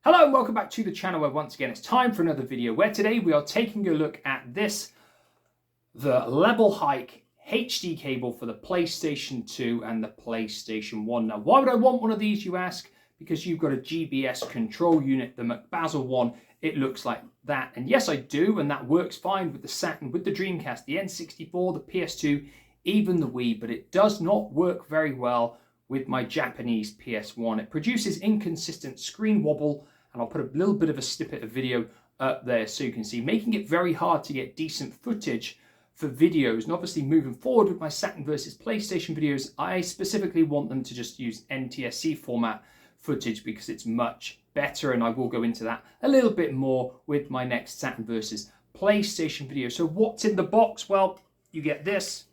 Hello and welcome back to the channel where once again it's time for another video where today we are taking a look at the LevelHike HD cable for the PlayStation 2 and the PlayStation 1. Now why would I want one of these, you ask? Because you've got a GBS control unit, the McBazel one. It looks like that, and yes I do, and that works fine with the Saturn, with the Dreamcast, the N64, the PS2, even the Wii, but it does not work very well with my Japanese PS1. It produces inconsistent screen wobble, and I'll put a little bit of a snippet of video up there so you can see, making it very hard to get decent footage for videos. And obviously moving forward with my Saturn versus PlayStation videos, I specifically want them to just use NTSC format footage because it's much better, and I will go into that a little bit more with my next Saturn versus PlayStation video. So what's in the box? Well, you get this.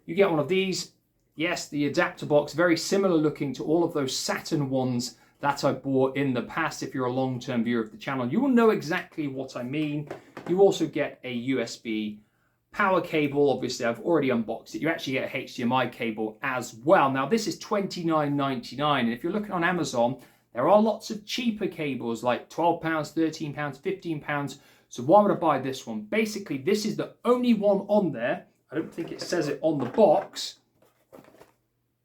You get one of these. Yes, the adapter box, very similar looking to all of those Saturn ones that I bought in the past. If you're a long-term viewer of the channel, you will know exactly what I mean. You also get a USB power cable. Obviously, I've already unboxed it. You actually get a HDMI cable as well. Now, this is $29.99, and if you're looking on Amazon, there are lots of cheaper cables like £12, £13, £15. So why would I buy this one? Basically, this is the only one on there. I don't think it says it on the box.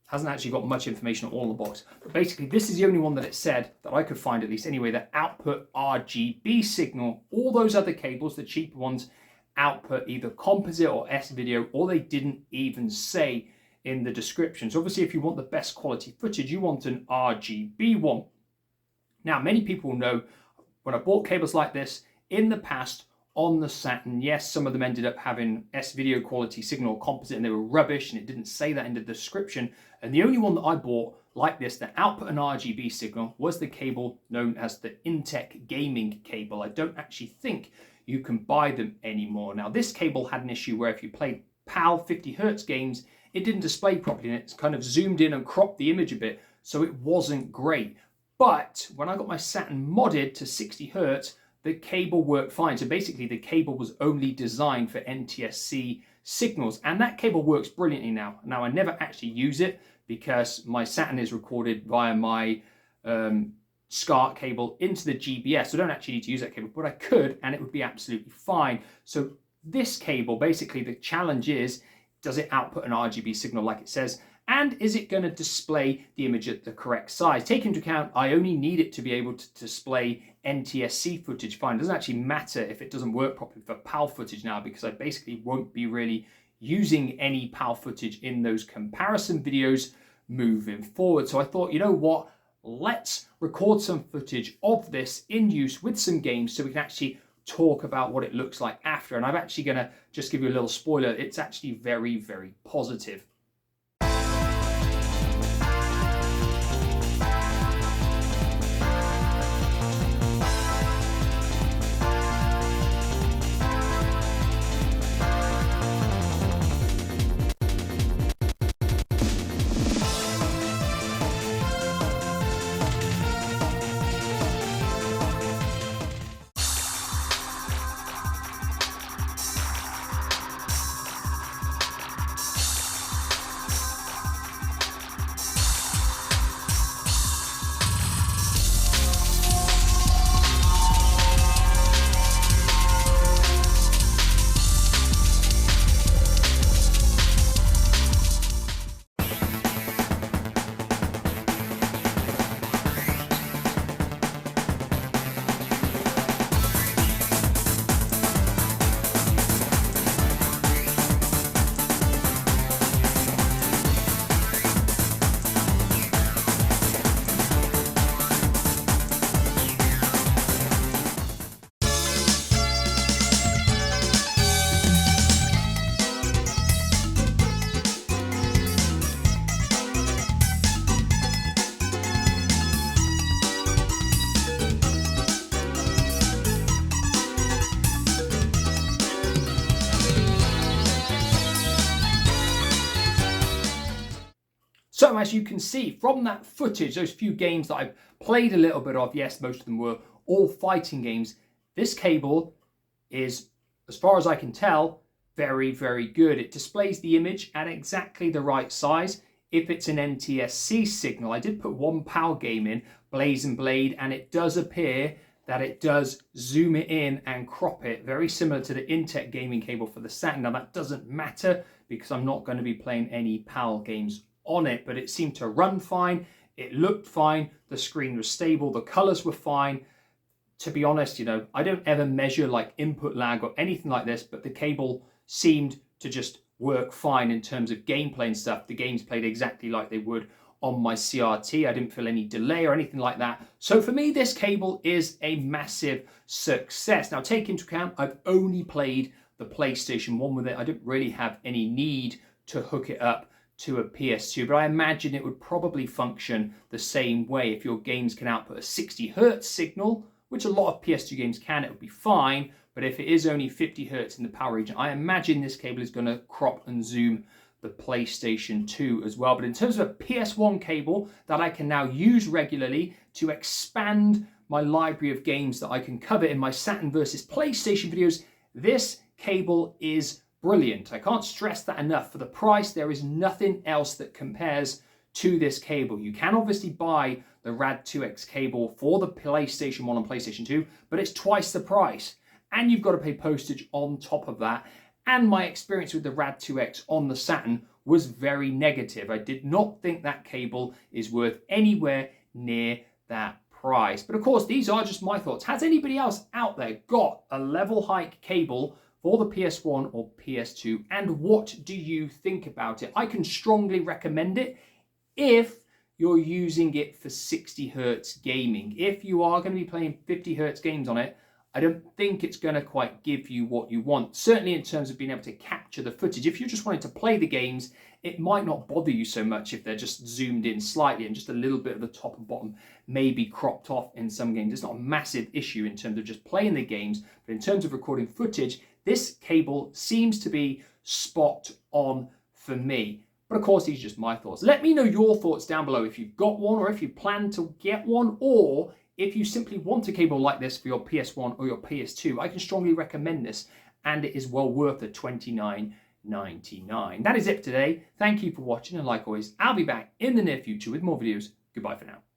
Hasn't actually got much information on all the box, but basically this is the only one that it said, that I could find at least anyway, that output RGB signal. All those other cables, the cheaper ones, output either composite or S-video, or they didn't even say in the description. So obviously if you want the best quality footage, you want an RGB one. Now many people know when I bought cables like this in the past on the Saturn, yes, some of them ended up having S-video quality signal or composite, and they were rubbish, and it didn't say that in the description. And the only one that I bought like this that output an RGB signal was the cable known as the Intech gaming cable. I don't actually think you can buy them anymore. Now this cable had an issue where if you played PAL 50 Hertz games, it didn't display properly, and it's kind of zoomed in and cropped the image a bit, so it wasn't great. But when I got my Saturn modded to 60 Hertz, the cable worked fine. So basically the cable was only designed for NTSC signals, and that cable works brilliantly now. Now I never actually use it because my Saturn is recorded via my SCART cable into the GBS, so I don't actually need to use that cable, but I could and it would be absolutely fine. So this cable, basically the challenge is, does it output an RGB signal like it says? And is it going to display the image at the correct size? Take into account, I only need it to be able to display NTSC footage fine. It doesn't actually matter if it doesn't work properly for PAL footage now, because I basically won't be really using any PAL footage in those comparison videos moving forward. So I thought, you know what? Let's record some footage of this in use with some games so we can actually talk about what it looks like after. And I'm actually going to just give you a little spoiler. It's actually very, very positive. So as you can see from that footage, those few games that I've played a little bit of, yes, most of them were all fighting games, this cable is, as far as I can tell, very, very good. It displays the image at exactly the right size. if it's an NTSC signal. I did put one PAL game in, Blaze and Blade, and it does appear that it does zoom it in and crop it, very similar to the Intech gaming cable for the Saturn. Now that doesn't matter because I'm not going to be playing any PAL games on it, but it seemed to run fine, it looked fine, the screen was stable, the colors were fine. To be honest, you know, I don't ever measure like input lag or anything like this, but the cable seemed to just work fine in terms of gameplay and stuff. The games played exactly like they would on my CRT. I didn't feel any delay or anything like that. So for me, this cable is a massive success. Now, take into account, I've only played the PlayStation 1 with it. I didn't really have any need to hook it up to a PS2, but I imagine it would probably function the same way. If your games can output a 60 Hertz signal, which a lot of PS2 games can, it would be fine. But if it is only 50 Hertz in the power region, I imagine this cable is going to crop and zoom the PlayStation 2 as well. But in terms of a PS1 cable that I can now use regularly to expand my library of games that I can cover in my Saturn versus PlayStation videos, this cable is brilliant. I can't stress that enough. For the price, there is nothing else that compares to this cable. You can obviously buy the Rad2X cable for the PlayStation 1 and PlayStation 2, but it's twice the price. And you've got to pay postage on top of that. And my experience with the Rad2X on the Saturn was very negative. I did not think that cable is worth anywhere near that price. But of course, these are just my thoughts. Has anybody else out there got a LevelHike cable for the PS1 or PS2? And what do you think about it? I can strongly recommend it if you're using it for 60 Hertz gaming. If you are going to be playing 50 Hertz games on it, I don't think it's going to quite give you what you want, certainly in terms of being able to capture the footage. If you're just wanting to play the games, it might not bother you so much if they're just zoomed in slightly and just a little bit of the top and bottom may be cropped off in some games. It's not a massive issue in terms of just playing the games, but in terms of recording footage, this cable seems to be spot on for me. But of course, these are just my thoughts. Let me know your thoughts down below if you've got one or if you plan to get one, or if you simply want a cable like this for your PS1 or your PS2. I can strongly recommend this, and it is well worth the $29.99. That is it for today. Thank you for watching, and like always, I'll be back in the near future with more videos. Goodbye for now.